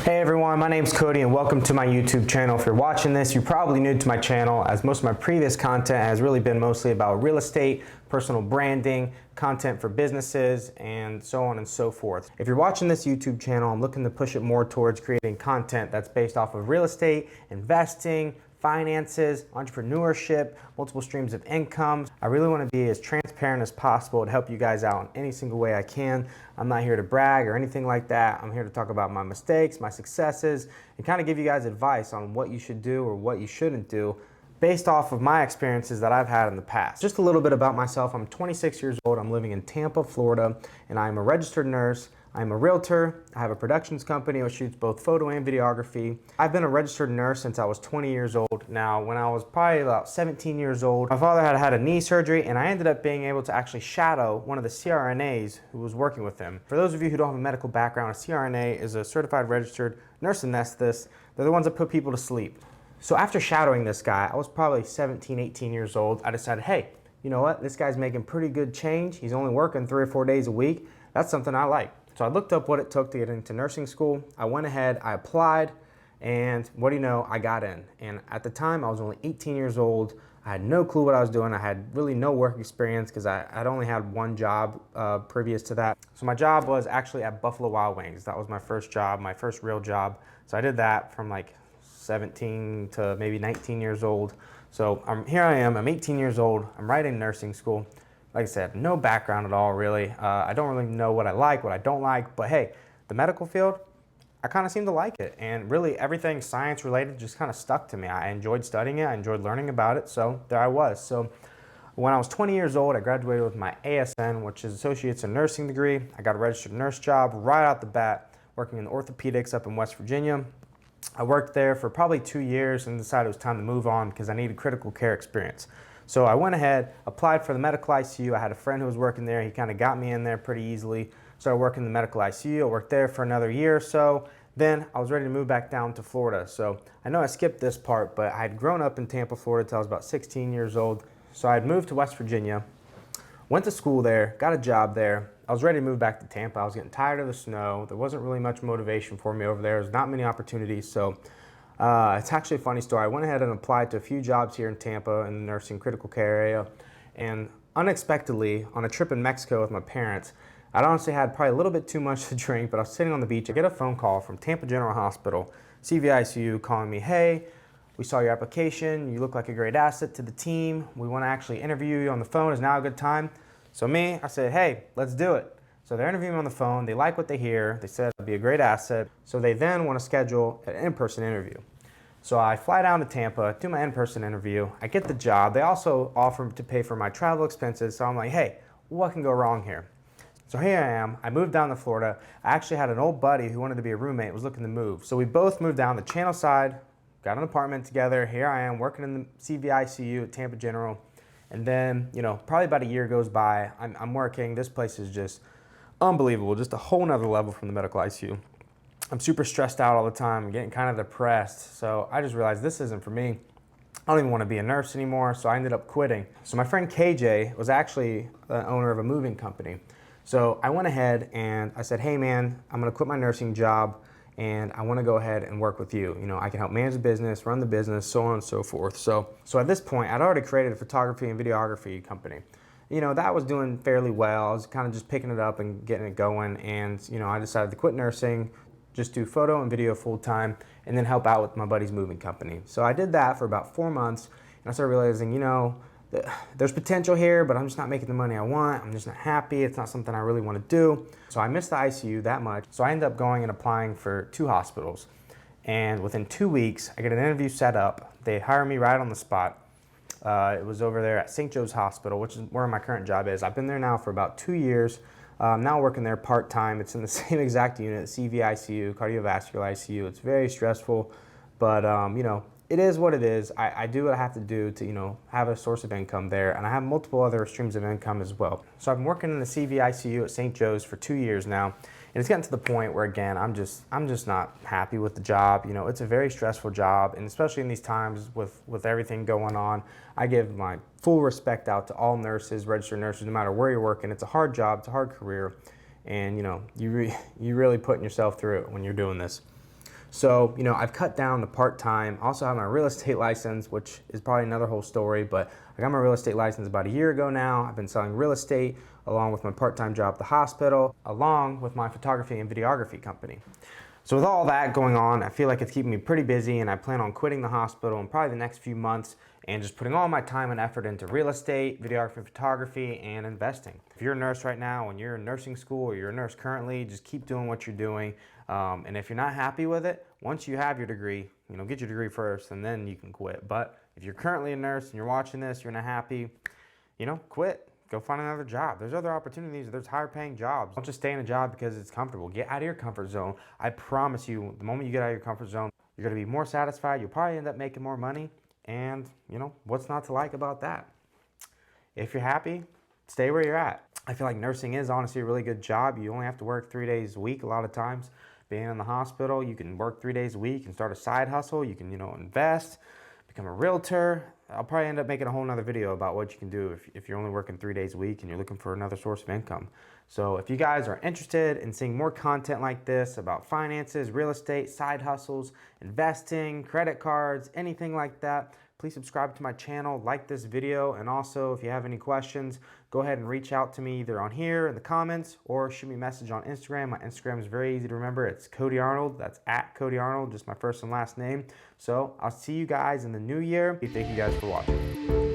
Hey everyone, my name's Cody and welcome to my YouTube channel. If you're watching this, you're probably new to my channel, as most of my previous content has really been mostly about real estate, personal branding, content for businesses, and so on and so forth. If you're watching this YouTube channel, I'm looking to push it more towards creating content that's based off of real estate, investing, finances, entrepreneurship, multiple streams of income. I really want to be as transparent as possible to help you guys out in any single way I can. I'm not here to brag or anything like that. I'm here to talk about my mistakes, my successes, and kind of give you guys advice on what you should do or what you shouldn't do based off of my experiences that I've had in the past. Just a little bit about myself. I'm 26 years old. I'm living in Tampa, Florida, and I'm a registered nurse. I'm a realtor. I have a productions company which shoots both photo and videography. I've been a registered nurse since I was 20 years old. Now, when I was probably about 17 years old, my father had had a knee surgery, and I ended up being able to actually shadow one of the CRNAs who was working with him. For those of you who don't have a medical background, a CRNA is a certified registered nurse anesthetist. They're the ones that put people to sleep. So after shadowing this guy, I was probably 17, 18 years old. I decided, hey, you know what? This guy's making pretty good change. He's only working 3 or 4 days a week. That's something I like. So I looked up what it took to get into nursing school. I went ahead, I applied, and what do you know, I got in. And at the time, I was only 18 years old. I had no clue what I was doing. I had really no work experience because I'd only had one job previous to that. So my job was actually at Buffalo Wild Wings. That was my first job, my first real job. So I did that from like 17 to maybe 19 years old. So here I am, I'm 18 years old, I'm right in nursing school. Like I said, no background at all really. I don't really know what I like, what I don't like, but hey, the medical field, I kind of seem to like it. And really everything science related just kind of stuck to me. I enjoyed studying it, I enjoyed learning about it, so there I was. So when I was 20 years old, I graduated with my ASN, which is Associates in Nursing degree. I got a registered nurse job right out the bat, working in orthopedics up in West Virginia. I worked there for probably 2 years and decided it was time to move on because I needed critical care experience. So I went ahead, applied for the medical ICU. I had a friend who was working there. He kind of got me in there pretty easily. Started working in the medical ICU. I worked there for another year or so. Then I was ready to move back down to Florida. So I know I skipped this part, but I had grown up in Tampa, Florida until I was about 16 years old. So I had moved to West Virginia, went to school there, got a job there. I was ready to move back to Tampa. I was getting tired of the snow. There wasn't really much motivation for me over there. There's not many opportunities. So it's actually a funny story. I went ahead and applied to a few jobs here in Tampa in the nursing critical care area. And unexpectedly, on a trip in Mexico with my parents, I'd honestly had probably a little bit too much to drink, but I was sitting on the beach. I get a phone call from Tampa General Hospital, CVICU, calling me, hey, we saw your application. You look like a great asset to the team. We want to actually interview you on the phone. Is now a good time? So I said, hey, let's do it. So they're interviewing me on the phone. They like what they hear. They said I'd be a great asset. So they then want to schedule an in-person interview. So I fly down to Tampa, do my in-person interview. I get the job. They also offer to pay for my travel expenses. So I'm like, hey, what can go wrong here? So here I am. I moved down to Florida. I actually had an old buddy who wanted to be a roommate, was looking to move. So we both moved down the Channel side, got an apartment together. Here I am working in the CVICU at Tampa General. And then, you know, probably about a year goes by. I'm working. This place is just unbelievable, just a whole nother level from the medical ICU. I'm super stressed out all the time. I'm getting kind of depressed. So I just realized this isn't for me. I don't even want to be a nurse anymore. So I ended up quitting. So my friend KJ was actually the owner of a moving company. So I went ahead and I said, hey man, I'm going to quit my nursing job and I want to go ahead and work with you. You know, I can help manage the business, run the business, so on and so forth. So at this point, I'd already created a photography and videography company. You know, that was doing fairly well. I was kind of just picking it up and getting it going. And, you know, I decided to quit nursing, just do photo and video full time, and then help out with my buddy's moving company. So I did that for about 4 months, and I started realizing, you know, there's potential here, but I'm just not making the money I want. I'm just not happy. It's not something I really want to do. So I missed the ICU that much. So I ended up going and applying for 2 hospitals. And within 2 weeks, I get an interview set up. They hire me right on the spot. It was over there at St. Joe's Hospital, which is where my current job is. I've been there now for about 2 years. I'm now working there part-time. It's in the same exact unit, CVICU, cardiovascular ICU. It's very stressful, but you know, it is what it is. I do what I have to do to, you know, have a source of income there, and I have multiple other streams of income as well. So I've been working in the CVICU at St. Joe's for 2 years now, and it's getting to the point where, again, I'm just not happy with the job. You know, it's a very stressful job, and especially in these times with everything going on, I give my full respect out to all nurses, registered nurses, no matter where you're working. It's a hard job, it's a hard career, and you know, you really putting yourself through it when you're doing this. So, I've cut down to part-time. I also have my real estate license, which is probably another whole story, but I got my real estate license about a year ago now. I've been selling real estate along with my part-time job at the hospital, along with my photography and videography company. So with all that going on, I feel like it's keeping me pretty busy, and I plan on quitting the hospital in probably the next few months and just putting all my time and effort into real estate, videography, photography, and investing. If you're a nurse right now and you're in nursing school or you're a nurse currently, just keep doing what you're doing. And if you're not happy with it, once you have your degree, get your degree first and then you can quit. But if you're currently a nurse and you're watching this, you're not happy, quit. Go find another job. There's other opportunities. There's higher paying jobs. Don't just stay in a job because it's comfortable. Get out of your comfort zone. I promise you, the moment you get out of your comfort zone, you're going to be more satisfied. You'll probably end up making more money. And, what's not to like about that? If you're happy, stay where you're at. I feel like nursing is honestly a really good job. You only have to work 3 days a week a lot of times. Being in the hospital, you can work 3 days a week and start a side hustle. You can, invest, become a realtor. I'll probably end up making a whole nother video about what you can do if you're only working 3 days a week and you're looking for another source of income. So if you guys are interested in seeing more content like this about finances, real estate, side hustles, investing, credit cards, anything like that, please subscribe to my channel, like this video, and also if you have any questions, go ahead and reach out to me either on here in the comments or shoot me a message on Instagram. My Instagram is very easy to remember. It's Cody Arnold. That's at Cody Arnold, just my first and last name. So I'll see you guys in the new year. Thank you guys for watching.